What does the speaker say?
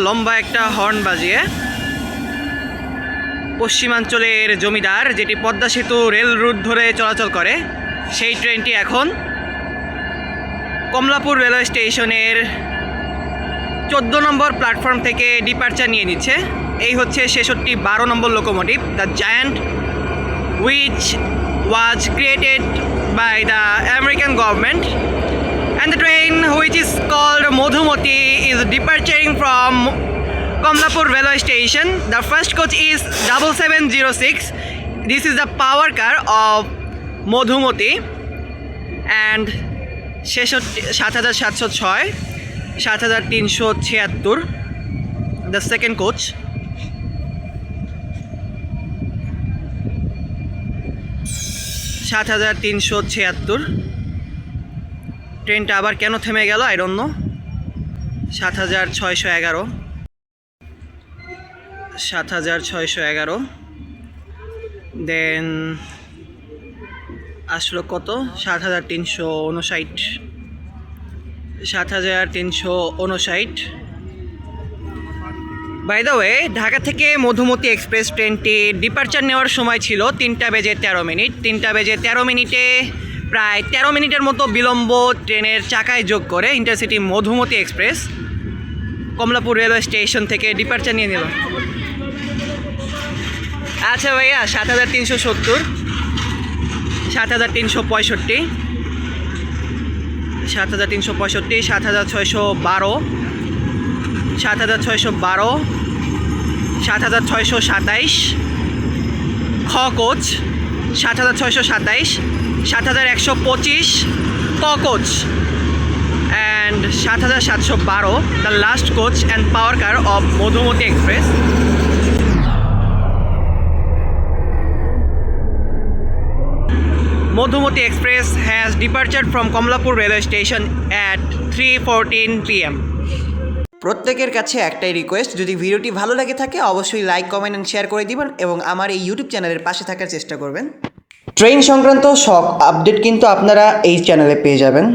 লম্বা একটা হর্ন বাজিয়ে পশ্চিমাঞ্চলের জমিদার, যেটি পদ্মা সেতু রেল রুট ধরে চলাচল করে, সেই ট্রেনটি এখন কমলাপুর রেলওয়ে স্টেশনের 14 নম্বর প্ল্যাটফর্ম থেকে ডিপার্চার নিয়ে নিচ্ছে। এই হচ্ছে ৬৬-১২ নম্বর locomotive, the giant which was created by the American government, and the train, which is called Modhumati, is departing from Komlapur railway station. The first coach is 7706. This is the power car of Modhumati, and ৭৭০৬, ৭৩৭৬, the second coach. (৭৩৭৬) ট্রেনটা আবার কেন থেমে গেল I don't know. ৭৬১১, ৭৬১১, দেন আসলো কত? ৭৩৫৯, ৭৩৫৯। By the way, Dhaka থেকে Madhumati express ট্রেনটি departure নেওয়ার সময় ছিল 3টা বেজে 13 মিনিট। 3টা বেজে 13 মিনিটে প্রায় 13 মিনিটের মতো বিলম্ব ট্রেনের চাকায় যোগ করে intercity Madhumati express Kamalapur railway station থেকে ডিপার্চার নিয়ে নিল। আচ্ছা ভাইয়া, ৭৩৭০, ৭৩৬৫, ৭৩৬৫, ৭৬১২, ৭৬১২, ৭৬২৭ খ কোচ, ৭৬২৭, ৭১২৫ ক coach, and ৭৭১২, the last coach and power car of Madhumati express. Modhumati Express has departed from Komlapur railway station at 3:14 p.m. প্রত্যেকের কাছে একটাই রিকোয়েস্ট, যদি ভিডিওটি ভালো লাগে থাকে অবশ্যই লাইক, কমেন্ট অ্যান্ড শেয়ার করে দিবেন এবং আমার এই ইউটিউব চ্যানেলের পাশে থাকার চেষ্টা করবেন। ট্রেন সংক্রান্ত সব আপডেট কিন্তু আপনারা এই চ্যানেলে পেয়ে যাবেন।